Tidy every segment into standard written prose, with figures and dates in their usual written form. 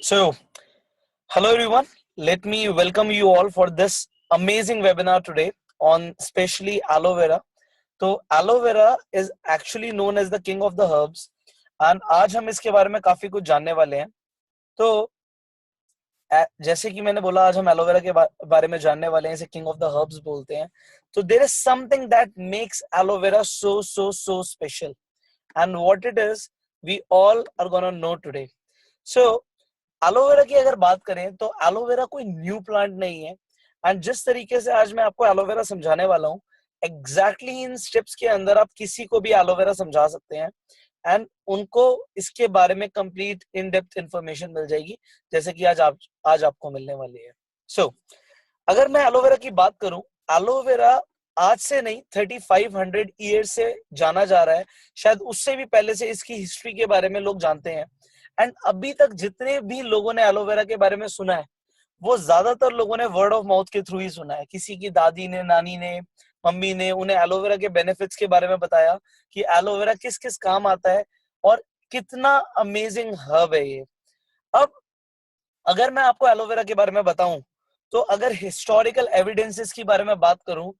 So, hello everyone. Let me welcome you all for this amazing webinar today on specially aloe vera. तो aloe vera is actually known as the king of the herbs and आज हम इसके बारे में काफी कुछ जानने वाले हैं. तो जैसे कि मैंने बोला आज हम एलोवेरा के बारे में जानने वाले हैं, इसे किंग ऑफ द हर्ब्स बोलते हैं. तो there is something that makes aloe vera so special and what it is we all are gonna know today. So aloe vera की अगर बात करें तो एलोवेरा कोई न्यू प्लांट नहीं है एंड जिस तरीके से आज मैं आपको एलोवेरा समझाने वाला हूँ एग्जैक्टली इन स्टेप्स के अंदर आप किसी को भी एलोवेरा समझा सकते हैं एंड उनको इसके बारे में कंप्लीट इन डेप्थ इंफॉर्मेशन मिल जाएगी जैसे कि आज आपको मिलने वाली है. सो अगर मैं एलोवेरा की बात करूं, एलोवेरा आज से नहीं 3500 ईयर से जाना जा रहा है, शायद उससे भी पहले से इसकी हिस्ट्री के बारे में लोग जानते हैं. एंड अभी तक जितने भी लोगों ने एलोवेरा के बारे में सुना है वो ज्यादातर लोगों ने वर्ड ऑफ माउथ के थ्रू ही सुना है. किसी की दादी ने, नानी ने, मम्मी ने उन्हें एलोवेरा के बेनिफिट्स के बारे में बताया कि एलोवेरा किस किस काम आता है और कितना अमेजिंग हर्ब है ये. अब अगर मैं आपको एलोवेरा के बारे में बताऊं तो अगर हिस्टोरिकल एविडेंसेस की बारे में बात करूं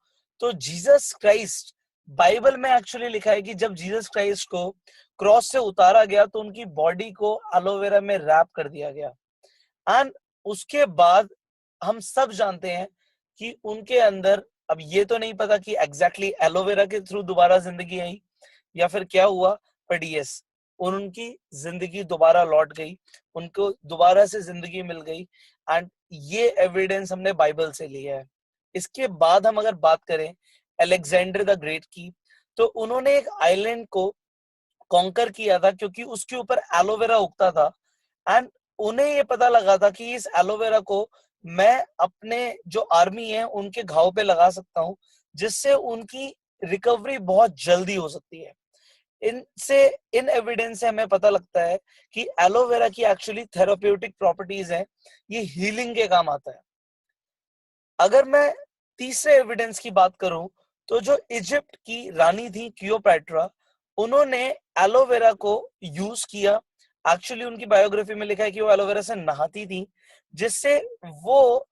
तो जीसस क्राइस्ट, बाइबल में एक्चुअली लिखा है कि जब जीसस क्राइस्ट को क्रॉस से उतारा गया तो उनकी बॉडी को एलोवेरा में रैप कर दिया गया एंड उसके बाद हम सब जानते हैं कि उनके अंदर, अब ये तो नहीं पता कि एग्जैक्टली एलोवेरा के थ्रू दोबारा जिंदगी आई या फिर क्या हुआ, बट यस उनकी जिंदगी दोबारा लौट गई, उनको दोबारा से जिंदगी मिल गई एंड ये एविडेंस हमने बाइबल से लिया है. इसके बाद हम अगर बात करें अलेक्जेंडर द ग्रेट की, तो उन्होंने एक आइलैंड को कॉन्कर किया था क्योंकि उसके ऊपर एलोवेरा उगता था एंड उन्हें ये पता लगा था कि इस एलोवेरा को मैं अपने जो आर्मी है उनके घाव पे लगा सकता हूँ जिससे उनकी रिकवरी बहुत जल्दी हो सकती है. इन एविडेंस से हमें पता लगता है कि एलोवेरा की एक्चुअली थेराप्यूटिक प्रॉपर्टीज हैं, ये हीलिंग के काम आता है. अगर मैं तीसरे एविडेंस की बात करूं तो जो इजिप्ट की रानी थी क्लियोपैट्रा, उन्होंने एलोवेरा को यूज किया. एक्चुअली उनकी बायोग्राफी में लिखा है कि वो एलोवेरा से नहाती थी जिससे वो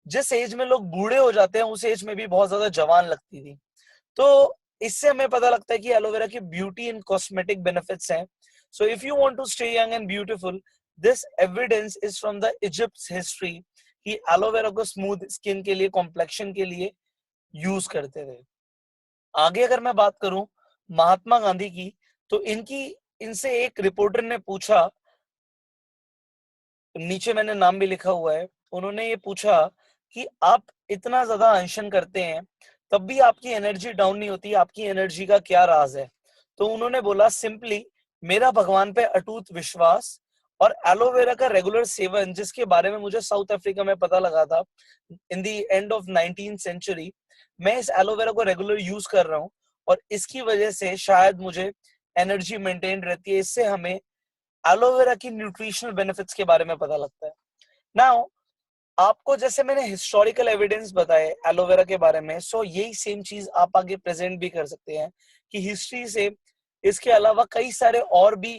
जिस एज में लोग बूढ़े हो जाते हैं उस एज में भी बहुत ज्यादा जवान लगती थी. तो इससे हमें पता लगता है कि एलोवेरा की ब्यूटी एंड कॉस्मेटिक बेनिफिट्स हैं. So if you want to stay young and beautiful, this evidence is from the Egypt's history कि एलोवेरा को स्मूथ स्किन के लिए, कॉम्प्लेक्शन के लिए यूज करते थे. आगे अगर मैं बात करूं महात्मा गांधी की, तो इनसे एक रिपोर्टर ने पूछा, नीचे मैंने नाम भी लिखा हुआ है, उन्होंने ये पूछा कि आप इतना ज्यादा अनशन करते हैं तब भी आपकी एनर्जी डाउन नहीं होती, आपकी एनर्जी का क्या राज है. तो उन्होंने बोला सिंपली मेरा भगवान पे अटूट विश्वास और एलोवेरा का रेगुलर सेवन, जिसके बारे में मुझे साउथ अफ्रीका में पता लगा था in the end of 19th century. मैं इस एलोवेरा को रेगुलर यूज कर रहा हूँ और इसकी वजह से शायद मुझे एनर्जी मेंटेन रहती है. इससे हमें एलोवेरा की न्यूट्रिशनल बेनिफिट्स के बारे में पता लगता है. नाउ आपको जैसे मैंने हिस्टोरिकल एविडेंस बताए एलोवेरा के बारे में, सो यही सेम चीज आप आगे प्रेजेंट भी कर सकते हैं कि हिस्ट्री से इसके अलावा कई सारे और भी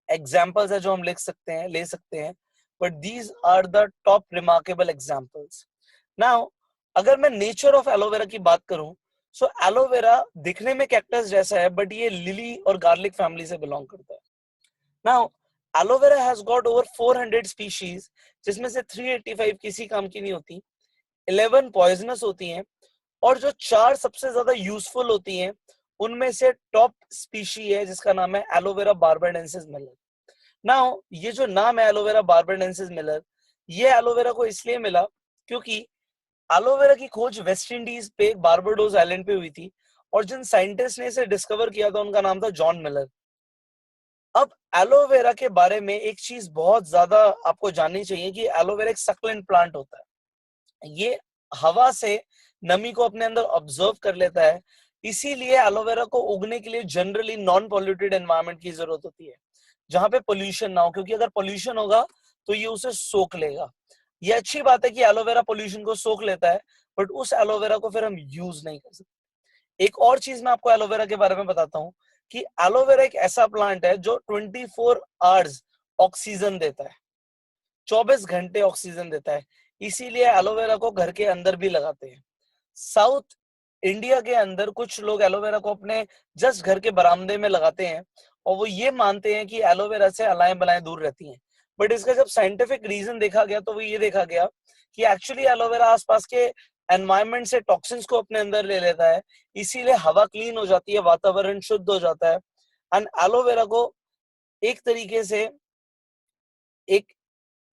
एग्जाम्पल्स है जो हम ले सकते हैं, but these are the top remarkable examples. Now अगर मैं नेचर ऑफ एलोवेरा की बात करूं, सो एलोवेरा दिखने में कैक्टस जैसा है बट ये लिली और गार्लिक फैमिली से बिलोंग करता है. Now aloe vera has got over 400 species जिसमें से 385 किसी काम की नहीं होती, 11 पॉइजनस होती हैं और जो 4 सबसे ज्यादा यूजफुल होती हैं उनमें से टॉप स्पीशी है जिसका नाम है एलोवेरा बार्बाडेंसिस मिलर. नाउ ये जो नाम है एलोवेरा बार्बाडेंसिस मिलर, ये एलोवेरा को इसलिए मिला क्योंकि एलोवेरा की खोज वेस्ट इंडीज पे बारबाडोस आइलैंड पे हुई थी और जिन साइंटिस्ट ने इसे डिस्कवर किया था उनका नाम था जॉन मिलर. अब एलोवेरा के बारे में एक चीज बहुत ज्यादा आपको जाननी चाहिए कि एलोवेरा एक सक्लेंट प्लांट होता है. ये हवा से नमी को अपने अंदर ऑब्जर्व कर लेता है, इसीलिए एलोवेरा को उगने के लिए जनरली नॉन पॉल्यूटेड एनवायरनमेंट की जरूरत होती है जहां पे पोल्यूशन ना हो, क्योंकि अगर पोल्यूशन होगा तो ये उसे सोख लेगा. ये अच्छी बात है कि एलोवेरा पोल्यूशन को सोख लेता है बट उस एलोवेरा को फिर हम यूज नहीं कर सकते. एक और चीज मैं आपको एलोवेरा के बारे में बताता हूँ कि एलोवेरा एक ऐसा प्लांट है जो 24 आवर्स ऑक्सीजन देता है, 24 घंटे ऑक्सीजन देता है, इसीलिए एलोवेरा को घर के अंदर भी लगाते हैं। साउथ इंडिया के अंदर कुछ लोग एलोवेरा को अपने जस्ट घर के बरामदे में लगाते हैं और वो ये मानते हैं कि एलोवेरा से अलाएं बलाएं दूर रहती हैं। बट इसका जब साइंटिफिक रीजन देखा गया तो वो ये देखा गया कि एक्चुअली एलोवेरा आसपास के एनवायरमेंट से टॉक्सिन्स को अपने अंदर ले लेता है, इसीलिए हवा क्लीन हो जाती है, वातावरण शुद्ध हो जाता है। एंड एलोवेरा को एक तरीके से एक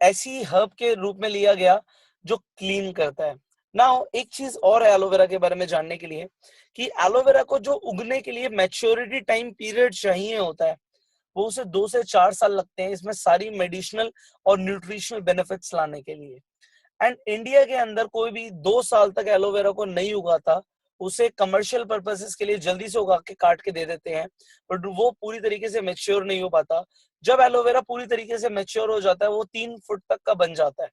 ऐसी हर्ब के रूप में लिया गया जो क्लीन करता है। नाउ एक चीज और है एलोवेरा के बारे में जानने के लिए कि एलोवेरा को जो उगने के लिए मैच्योरिटी टाइम पीरियड चाहिए होता है वो उसे 2 से 4 साल लगते हैं इसमें सारी मेडिसिनल और न्यूट्रिशनल बेनिफिट्स लाने के लिए। एंड इंडिया के अंदर कोई भी 2 साल तक एलोवेरा को नहीं उगाता, उसे कमर्शियल पर्पसेस के लिए जल्दी से उगा के काट के दे देते हैं, बट वो पूरी तरीके से मेच्योर नहीं हो पाता। जब एलोवेरा पूरी तरीके से मेच्योर हो जाता है वो 3 फुट तक का बन जाता है।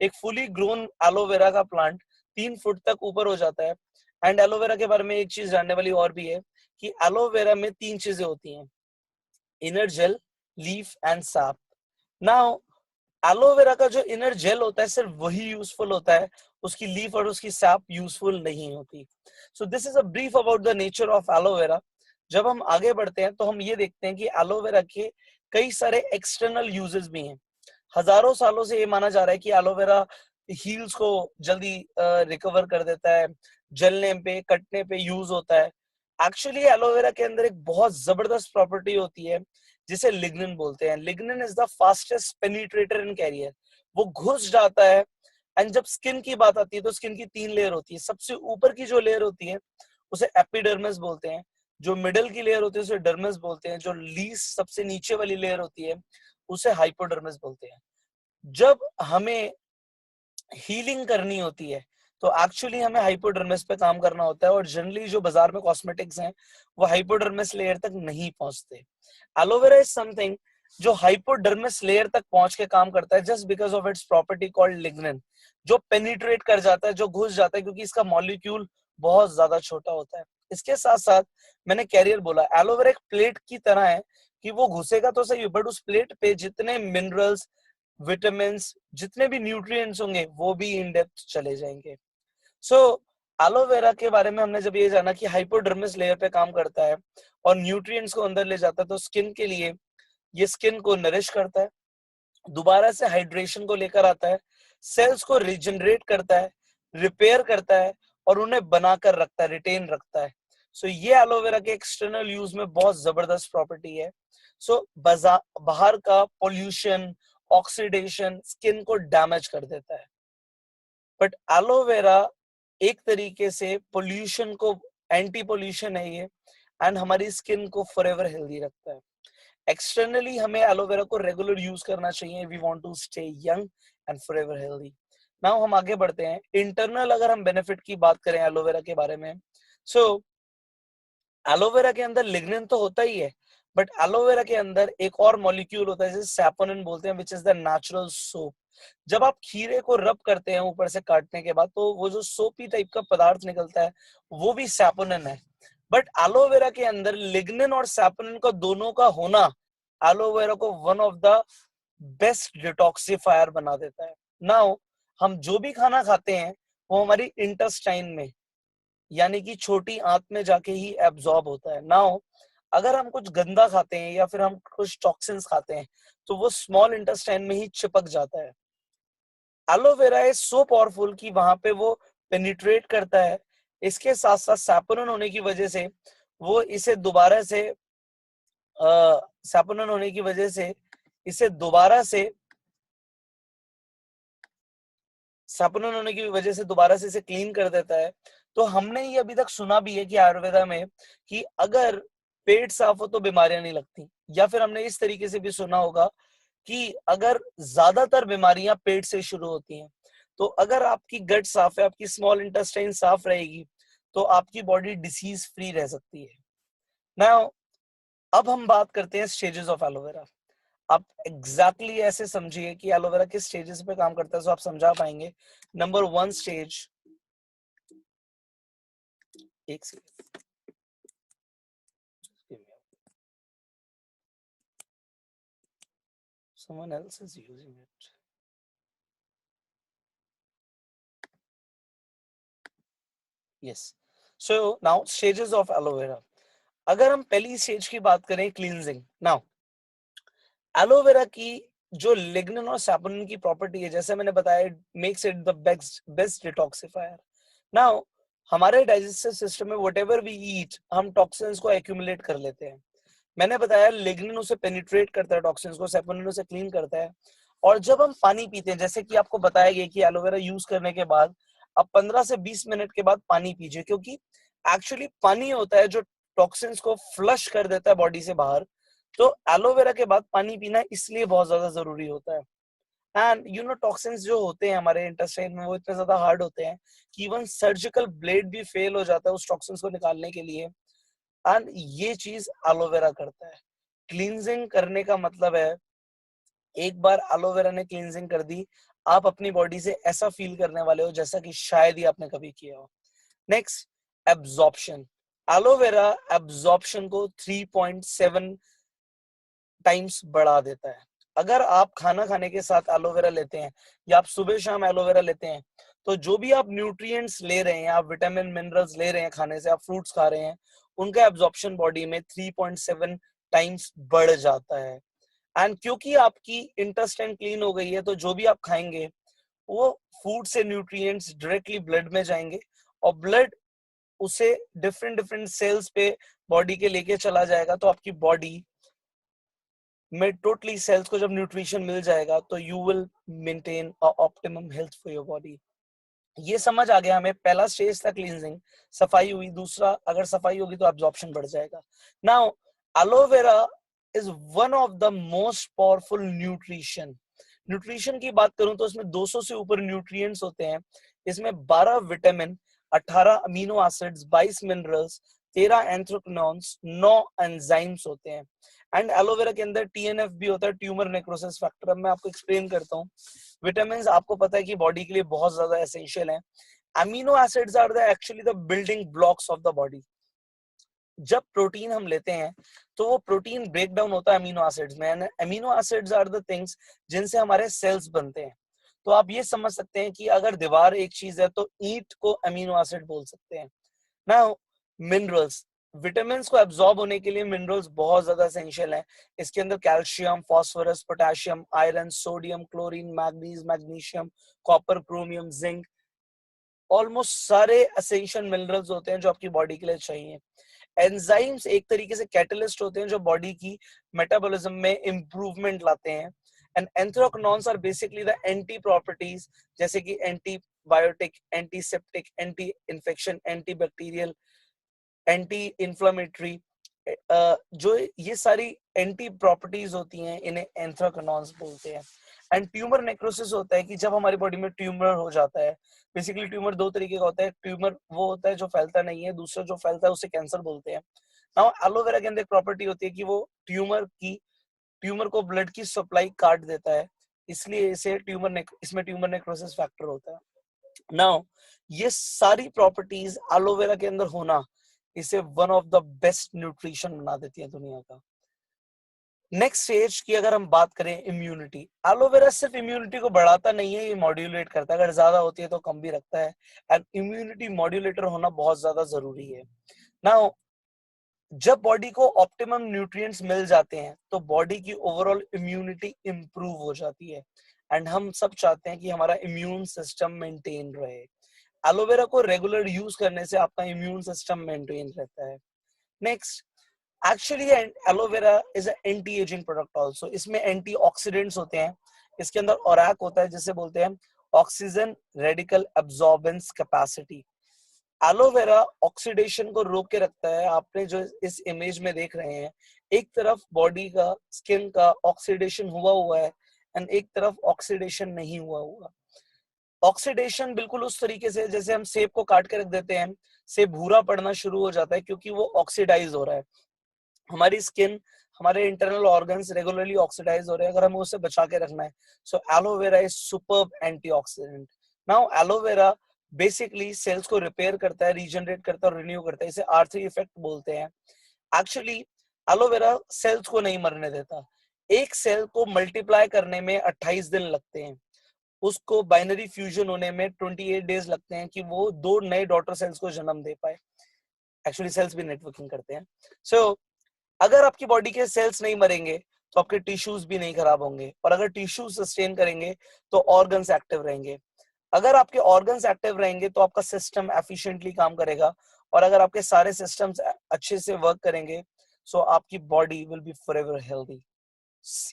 एक फुली ग्रोन एलोवेरा का प्लांट 3 फुट तक ऊपर हो जाता है। एंड एलोवेरा के बारे में एक चीज जानने वाली और भी है कि एलोवेरा में 3 चीजें होती हैं, inner gel, leaf and sap. Now aloe vera का जो इनर जेल होता है सिर्फ वही यूजफुल होता है, उसकी लीफ और उसकी सैप यूजफुल नहीं होती। So this is a brief about the nature of aloe vera. जब हम आगे बढ़ते हैं तो हम ये देखते हैं कि एलोवेरा के कई सारे एक्सटर्नल यूजेस भी हैं। हजारों सालों से ये माना जा रहा है कि एलोवेरा हील्स को जल्दी रिकवर कर देता है, जलने पे कटने पे यूज होता है। एक्चुअली एलोवेरा के अंदर एक बहुत जबरदस्त प्रॉपर्टी होती है जिसे लिग्निन बोलते हैं। Lignin is the fastest penetrator in carrier, वो घुस जाता है। एंड जब स्किन की बात आती है तो स्किन की 3 लेयर होती है। सबसे ऊपर की जो लेयर होती है उसे एपिडर्मिस बोलते हैं, जो मिडल की लेयर होती है उसे डर्मिस बोलते हैं, जो लीस्ट सबसे नीचे वाली लेयर होती है उसे हाइपोडर्मिस बोलते हैं। जब हमें हीलिंग करनी होती है तो एक्चुअली हमें हाइपोडर्मिस पे काम करना होता है, और जनरली जो बाजार में कॉस्मेटिक्स हैं वो हाइपोडर्मिस लेयर तक नहीं पहुंचते। एलोवेरा इज समथिंग जो हाइपोडर्मिस लेयर तक पहुंच के काम करता है just because of its property called lignin, जो पेनिट्रेट कर जाता है, जो घुस जाता है, क्योंकि इसका मॉलिक्यूल बहुत ज्यादा छोटा होता है। इसके साथ साथ मैंने कैरियर बोला, एलोवेरा एक प्लेट की तरह है कि वो घुसेगा तो सही बट उस प्लेट पे जितने मिनरल्स, विटामिन, जितने भी न्यूट्रिएंट्स होंगे वो भी इन डेप्थ चले जाएंगे। सो एलोवेरा के बारे में हमने जब ये जाना कि हाइपोडर्मिस लेयर पे काम करता है और न्यूट्रिएंट्स को अंदर ले जाता है, तो स्किन के लिए ये स्किन को नरिश करता है, दोबारा से हाइड्रेशन को लेकर आता है, सेल्स को रिजनरेट करता है, रिपेयर करता है और उन्हें बनाकर रखता है, रिटेन रखता है। सो ये एलोवेरा के एक्सटर्नल यूज में बहुत जबरदस्त प्रॉपर्टी है। सो बाहर का पोल्यूशन, ऑक्सीडेशन स्किन को डैमेज कर देता है, बट एलोवेरा एक तरीके से पोल्यूशन को, एंटी पोल्यूशन है ये, एंड हमारी स्किन को फॉरएवर हेल्दी रखता है। एक्सटर्नली हमें एलोवेरा को रेगुलर यूज करना चाहिए, we want to stay young and forever healthy. Now हम आगे बढ़ते हैं। इंटरनल अगर हम बेनिफिट की बात करें एलोवेरा के बारे में, सो एलोवेरा के अंदर लिग्निन तो होता ही है, बट एलोवेरा के अंदर एक और मॉलिक्यूल होता है जिसे सैपोनिन बोलते हैं, which is the natural soap. जब आप खीरे को रब करते हैं ऊपर से काटने के बाद तो वो जो सोपी टाइप का पदार्थ निकलता है वो भी सैपोनिन है। बट एलोवेरा के अंदर लिग्निन और सैपोनिन का दोनों का होना एलोवेरा को one of the best detoxifier बना देता है। नाउ हम जो भी खाना खाते हैं वो हमारी इंटेस्टाइन में, यानी कि छोटी आंत में जाके ही एब्जॉर्ब होता है। नाउ अगर हम कुछ गंदा खाते हैं या फिर हम कुछ टॉक्सिन्स खाते हैं तो वो स्मॉल इंटेस्टाइन में ही चिपक जाता है। एलोवेरा इज सो पावरफुल कि वहां पे वो पेनिट्रेट करता है। इसके साथ साथ सैपोनिन होने की वजह से वो इसे दोबारा से सैपोनिन होने की वजह से इसे दोबारा से सैपोनिन होने की वजह से दोबारा से इसे क्लीन कर देता है। तो हमने ये अभी तक सुना भी है कि आयुर्वेदा में कि अगर पेट साफ हो तो बीमारियां नहीं लगती, या फिर हमने इस तरीके से भी सुना होगा कि अगर ज्यादातर बीमारियां पेट से शुरू होती हैं, तो अगर आपकी गट साफ है, आपकी स्मॉल इंटेस्टाइन साफ रहेगी तो आपकी बॉडी डिसीज फ्री रह सकती है। नाउ अब हम बात करते हैं स्टेजेस ऑफ एलोवेरा। आप एग्जैक्टली exactly ऐसे समझिए कि एलोवेरा किस स्टेजेस पे काम करता है तो आप समझा पाएंगे। नंबर 1 स्टेज, एक second, Someone else is using it. Yes. So now stages of aloe vera. अगर हम पहली स्टेज की बात करें क्लींजिंग, नाउ एलोवेरा की जो लिग्निन और सैपोनिन की प्रॉपर्टी है, जैसे मैंने बताया, makes it the best detoxifier. Now हमारे डाइजेस्टिव सिस्टम में व्हाटएवर वी ईट, हम टॉक्सिन्स को एक्यूमुलेट कर लेते हैं. मैंने बताया लिग्निन उसे पेनिट्रेट करता है, टॉक्सिन्स को, सैपोनिन उसे क्लीन करता है. और जब हम पानी पीते हैं, जैसे कि आपको बताया गया कि एलोवेरा यूज करने के बाद आप 15 से 20 मिनट के बाद पानी पीजिए, क्योंकि एक्चुअली पानी होता है जो टॉक्सिन्स को फ्लश कर देता है बॉडी से बाहर. तो एलोवेरा के बाद पानी पीना इसलिए बहुत ज्यादा जरूरी होता है. एंड यू नो टॉक्सिन्स जो होते हैं हमारे इंटेस्टाइन में, वो इतने ज्यादा हार्ड होते हैं कि इवन सर्जिकल ब्लेड भी फेल हो जाता है उस टॉक्सिन्स को निकालने के लिए. एंड ये चीज एलोवेरा करता है. क्लींजिंग करने का मतलब है, एक बार एलोवेरा ने क्लींजिंग कर दी, आप अपनी बॉडी से ऐसा फील करने वाले हो जैसा कि शायद ही आपने कभी किया हो. Next, absorption. एलोवेरा एब्जॉर्प्शन को 3.7 टाइम्स बढ़ा देता है. अगर आप खाना खाने के साथ एलोवेरा लेते हैं या आप सुबह शाम एलोवेरा लेते हैं, तो जो भी आप न्यूट्रिएंट्स ले रहे हैं, आप विटामिन मिनरल्स ले रहे हैं खाने से, आप फ्रूट्स खा रहे हैं, उनका एब्जॉर्प्शन बॉडी में 3.7 टाइम्स बढ़ जाता है. एंड क्योंकि आपकी इंटेस्टाइन क्लीन हो गई है, तो जो भी आप खाएंगे वो फूड से न्यूट्रिएंट्स डायरेक्टली ब्लड में जाएंगे, और ब्लड उसे डिफरेंट डिफरेंट सेल्स पे बॉडी के लेके चला जाएगा. तो आपकी बॉडी में टोटली सेल्स को जब न्यूट्रिशन मिल जाएगा, तो you will maintain a optimum health for your body. ये समझ आ गया हमें. पहला स्टेज था क्लींजिंग, सफाई हुई. दूसरा, अगर सफाई होगी तो एब्जॉर्प्शन बढ़ जाएगा. Now aloe vera is one of the most powerful nutrition की बात करूं तो इसमें 200 से ऊपर न्यूट्रिएंट्स होते हैं. इसमें 12 vitamin, 18 amino acids, 22 minerals, 13 एंथ्रोक्विनोन्स, 9 enzymes होते हैं. एंड एलोवेरा के अंदर टीएनएफ भी होता है, ट्यूमर नेक्रोसिस फैक्टर. अब मैं आपको एक्सप्लेन करता हूँ. विटामिन आपको पता है कि बॉडी के लिए बहुत ज्यादा एसेंशियल है. Amino acids are the actually the building blocks of the body. जब प्रोटीन हम लेते हैं तो वो प्रोटीन ब्रेक डाउन होता है अमीनो एसिड्स में. Amino acids are the things जिनसे हमारे सेल्स बनते हैं. तो आप ये समझ सकते हैं कि अगर दीवार एक चीज है तो ईंट को अमीनो एसिड बोल सकते हैं. नाउ मिनरल्स, विटामिन को एब्जॉर्ब होने के लिए मिनरल्स बहुत ज्यादा एसेंशियल है. इसके अंदर calcium, phosphorus, potassium, iron, sodium, chlorine, manganese, magnesium, copper, chromium, zinc, almost सारे एसेंशियल मिनरल्स होते हैं जो आपकी बॉडी के लिए चाहिए. एंजाइम्स एक तरीके से कैटलिस्ट होते हैं जो बॉडी की मेटाबॉलिज्म में इंप्रूवमेंट लाते हैं. And anthraquinones are basically the anti properties, जैसे कि antibiotic, antiseptic, anti infection, anti bacterial, anti inflammatory. जो ये सारी एंटी प्रॉपर्टीज होती हैं, इन्हें एंथ्रोक्विनोन्स बोलते हैं. एंड ट्यूमर नेक्रोसिस होता है कि जब हमारी बॉडी में ट्यूमर हो जाता है. बेसिकली ट्यूमर दो तरीके का होता है. ट्यूमर वो होता है जो फैलता नहीं है, दूसरा जो फैलता है उसे कैंसर बोलते हैं. नाउ एलोवेरा के अंदर एक प्रॉपर्टी होती है कि वो ट्यूमर को ब्लड की सप्लाई काट देता है, इसलिए इसे इसमें ट्यूमर नेक्रोसिस फैक्टर होता है. नाउ ये सारी प्रॉपर्टीज एलोवेरा के अंदर होना इसे one of the best nutrition बना देती है दुनिया का. नेक्स्ट स्टेज की अगर हम बात करें, इम्यूनिटी. एलोवेरा सिर्फ इम्यूनिटी को बढ़ाता नहीं है, ये मॉड्यूलेट करता है. अगर ज्यादा होती है तो कम भी रखता है. एंड इम्यूनिटी मॉड्यूलेटर होना बहुत ज्यादा जरूरी है. नाउ जब बॉडी को ऑप्टिमम न्यूट्रिएंट्स मिल जाते हैं तो बॉडी की ओवरऑल इम्यूनिटी इंप्रूव हो जाती है. एंड हम सब चाहते हैं कि हमारा इम्यून सिस्टम मेंटेन रहे. एलोवेरा को रेगुलर यूज करने से आपका इम्यून सिस्टम मेंटेन रहता है. Next, actually aloe vera is anti ageing product also. इसमें एंटीऑक्सीडेंट्स होते हैं. इसके अंदर ओरैक होता है जिसे बोलते हैं oxygen radical absorbance capacity. Aloe vera oxidation को रोक के रखता है. आपने जो इस इमेज में देख रहे हैं, एक तरफ बॉडी का, स्किन का ऑक्सीडेशन हुआ है एंड एक तरफ ऑक्सीडेशन नहीं हुआ. ऑक्सीडेशन बिल्कुल उस तरीके से जैसे हम सेब को काट के रख देते हैं, सेब भूरा पड़ना शुरू हो जाता है क्योंकि वो ऑक्सीडाइज हो रहा है. हमारी स्किन, हमारे इंटरनल ऑर्गन्स रेगुलरली ऑक्सीडाइज हो रहे हैं, अगर हमें उससे बचा के रखना है. So aloe vera is superb antioxidant. Now aloe vera basically cells को रिपेयर करता है, रीजनरेट करता है और रिन्यू करता है. इसे R3 इफेक्ट बोलते हैं. एक्चुअली एलोवेरा सेल्स को नहीं मरने देता. एक सेल को मल्टीप्लाई करने में 28 दिन लगते हैं, उसको बाइनरी फ्यूजन होने में 28 डेज लगते हैं कि वो 2 नए डॉटर सेल्स को जन्म दे पाए। एक्चुअली सेल्स भी नेटवर्किंग करते हैं। सो अगर आपकी बॉडी के सेल्स नहीं मरेंगे तो आपके टिश्यूज भी नहीं खराब होंगे, और अगर टिश्यू सस्टेन करेंगे तो ऑर्गन्स एक्टिव रहेंगे। अगर आपके ऑर्गन्स एक्टिव रहेंगे तो आपका सिस्टम एफिशिएंटली काम करेगा, और अगर आपके सारे सिस्टम्स अच्छे से वर्क करेंगे सो आपकी body will be forever healthy.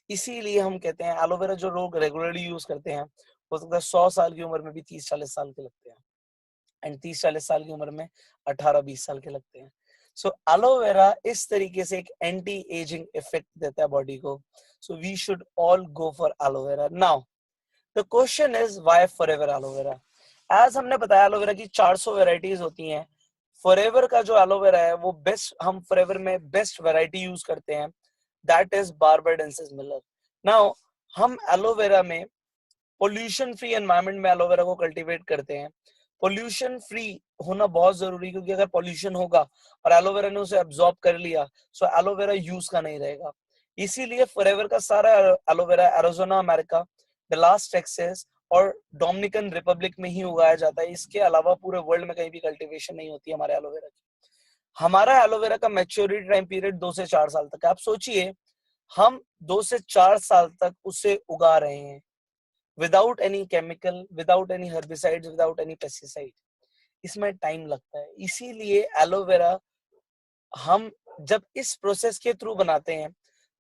इसीलिए हम कहते हैं एलोवेरा जो लोग रेगुलरली यूज करते हैं, हो सकता है 100 साल की उम्र में भी 30-40 साल के लगते हैं, एंड 30-40 साल की उम्र में 18-20 साल के लगते हैं। सो एलोवेरा इस तरीके से एक एंटी एजिंग इफेक्ट देता है बॉडी को। So we should all go for aloe vera. Now the question is why forever aloe vera. As हमने बताया एलोवेरा की 400 वेराइटीज होती हैं। फॉरएवर का जो एलोवेरा है वो बेस्ट, हम फॉरएवर में बेस्ट वैरायटी यूज करते हैं, that is barbadensis Miller. Now हम एलोवेरा में पोल्यूशन फ्री एनवायरनमेंट में एलोवेरा को कल्टीवेट करते हैं। पोल्यूशन फ्री होना बहुत जरूरी है, क्योंकि अगर पोल्यूशन होगा और एलोवेरा ने उसे एब्जॉर्ब कर लिया सो एलोवेरा यूज का नहीं रहेगा। इसीलिए फॉरएवर का सारा aloe vera Arizona America, Dallas Texas और डोमिनिकन रिपब्लिक में ही उगाया जाता है। इसके अलावा पूरे वर्ल्ड में कहीं भी कल्टीवेशन नहीं होती हमारे एलोवेरा की। हमारा एलोवेरा का मैच्योरिटी टाइम पीरियड 2 से 4 साल तक है। आप सोचिए, हम 2 से 4 साल तक उसे उगा रहे हैं without any chemical, without any herbicides, without any pesticide. इसमें टाइम लगता है। इसीलिए एलोवेरा हम जब इस प्रोसेस के थ्रू बनाते हैं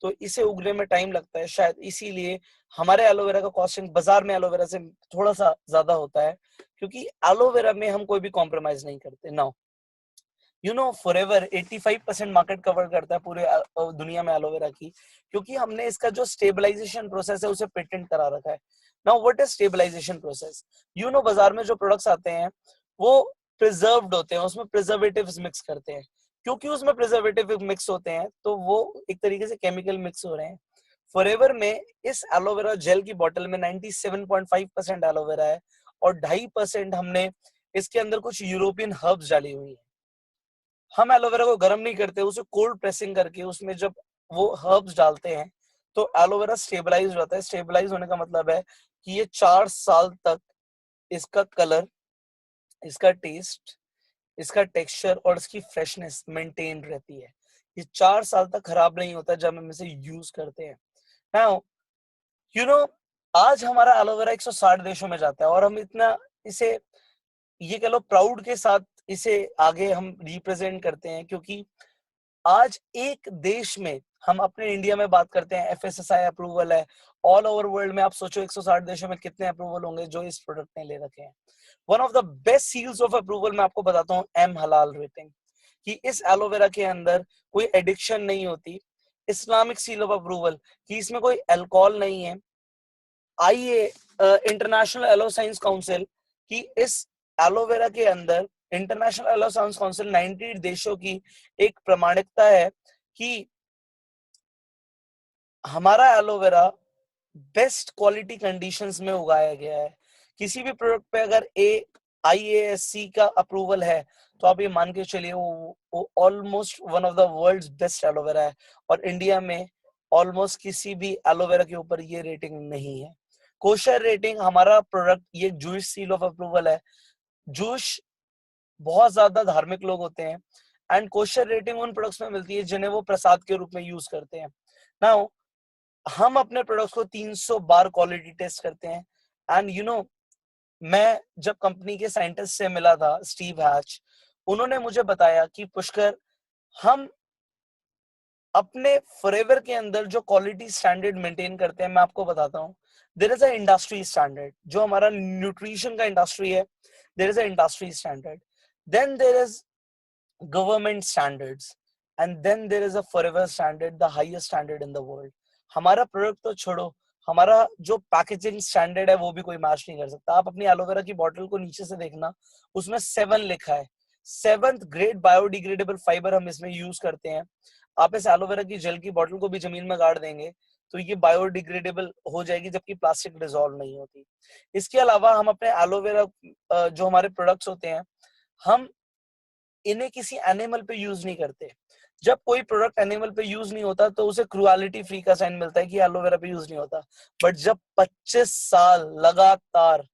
तो इसे उगने में टाइम लगता है। शायद इसीलिए हमारे एलोवेरा का कॉस्टिंग बाजार में एलोवेरा से थोड़ा सा ज्यादा होता है, क्योंकि एलोवेरा में हम कोई भी कॉम्प्रोमाइज नहीं करते। Now you know forever 85% market cover करता है पूरे दुनिया में एलोवेरा की, क्योंकि हमने इसका जो स्टेबलाइजेशन प्रोसेस है उसे पेटेंट करा रखा है। Now what is stabilisation process? You know बाजार में जो प्रोडक्ट्स आते हैं वो प्रिजर्व्ड होते हैं, उसमें प्रिजर्वेटिव्स मिक्स करते हैं। क्योंकि उसमें प्रिजर्वेटिव मिक्स होते हैं तो वो एक तरीके से केमिकल मिक्स हो रहे हैं। फॉरएवर में इस एलोवेरा जेल की बोतल में 97.5% एलोवेरा है, और 2.5% हमने इसके अंदर कुछ यूरोपियन हर्ब्स डाली हुई है। हम एलोवेरा को गर्म नहीं करते, उसे कोल्ड प्रेसिंग करके उसमें जब वो हर्ब्स डालते हैं तो एलोवेरा स्टेबलाइज होता है। स्टेबलाइज होने का मतलब है कि ये 4 साल तक इसका कलर, इसका टेस्ट, इसका टेक्सचर और इसकी फ्रेशनेस मेंटेन रहती है। ये 4 साल तक खराब नहीं होता जब हम इसे यूज करते हैं। नाउ यू नो आज हमारा एलोवेरा 160 देशों में जाता है, और हम इतना इसे, ये कह लो प्राउड के साथ इसे आगे हम रिप्रेजेंट करते हैं, क्योंकि आज एक देश में, हम अपने इंडिया में बात करते हैं, एफएसएसआई अप्रूवल है। ऑल ओवर वर्ल्ड में आप सोचो 160 देशों में कितने अप्रूवल होंगे जो इस प्रोडक्ट ने ले रखे हैं। One of the best seals of approval मैं आपको बताता हूँ, एम हलाल रेटिंग, कि इस एलोवेरा के अंदर कोई एडिक्शन नहीं होती। इस्लामिक सील ऑफ अप्रूवल कि इसमें कोई अल्कोहल नहीं है। आइए इंटरनेशनल एलो साइंस काउंसिल की इस एलोवेरा के अंदर, इंटरनेशनल एलो साइंस काउंसिल 90 देशों की एक प्रमाणिकता है कि हमारा एलोवेरा बेस्ट क्वालिटी कंडीशंस में उगाया गया है। किसी भी प्रोडक्ट पे अगर IASC का अप्रूवल है तो आप ये मान के चलिए वो almost one of the world's best aloe vera है, और इंडिया में ऑलमोस्ट किसी भी एलोवेरा के ऊपर ये रेटिंग नहीं है। कोशर रेटिंग हमारा प्रोडक्ट, ये जूश सील ऑफ अप्रूवल है। जूश बहुत ज्यादा धार्मिक लोग होते हैं, एंड कोशर रेटिंग उन प्रोडक्ट्स में मिलती है जिन्हें वो प्रसाद के रूप में यूज करते हैं। नाउ हम अपने प्रोडक्ट्स को 300 बार क्वालिटी टेस्ट करते हैं। एंड यू नो मैं जब कंपनी के साइंटिस्ट से मिला था, स्टीव हैच, उन्होंने मुझे बताया कि पुष्कर, हम अपने फॉरएवर के अंदर जो क्वालिटी स्टैंडर्ड मेंटेन करते हैं, मैं आपको बताता हूँ। There is a industry standard, जो हमारा न्यूट्रिशन का इंडस्ट्री है, there is a industry standard, then there is government standards, and then there is a forever standard, the highest standard in the world. हमारा प्रोडक्ट तो छोड़ो, हमारा जो packaging standard है वो भी कोई मैच नहीं कर सकता। आप अपनी एलोवेरा की बोतल को नीचे से देखना, उसमें 7 लिखा है। 7th ग्रेड बायोडिग्रेडेबल फाइबर हम इसमें यूज करते हैं। आप इस एलोवेरा की जेल की बोतल को भी जमीन में गाड़ देंगे तो ये बायोडिग्रेडेबल हो जाएगी, जबकि प्लास्टिक डिसॉल्व नहीं होती। इसके अलावा हम अपने एलोवेरा जो हमारे प्रोडक्ट्स होते हैं, हम इन्हें किसी एनिमल पे यूज नहीं करते। जब कोई प्रोडक्ट एनिमल पे यूज नहीं होता तो उसे क्रुएलिटी फ्री का साइन मिलता है कि एलोवेरा पे यूज नहीं होता। बट जब 25 साल लगातार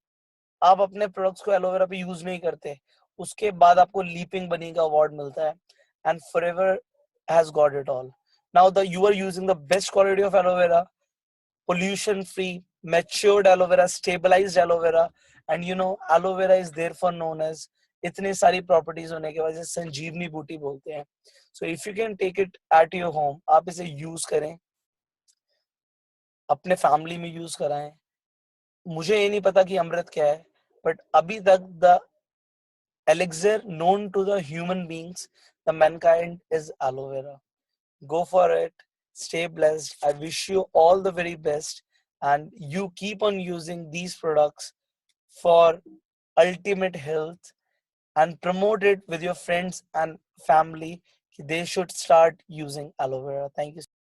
आप अपने प्रोडक्ट्स को एलोवेरा पे यूज नहीं करते, उसके बाद आपको लीपिंग बनी का अवार्ड मिलता है, and forever has got it all. Now the you are using the best quality of aloe vera, pollution free, matured aloe vera, stabilized aloe vera, and aloe vera is therefore known as, इतनी सारी properties होने के वजह से संजीवनी बूटी बोलते हैं। So if you can take it at your home, आप इसे यूज करें, अपने फैमिली में यूज कराएं। मुझे ये नहीं पता कि अमृत क्या है, बट अभी तक the elixir known to the human beings, the mankind, is aloe vera. Go for it. Stay blessed. I wish you all the very best. And you keep on using these products for ultimate health, and promote it with your friends and family. They should start using aloe vera. Thank you.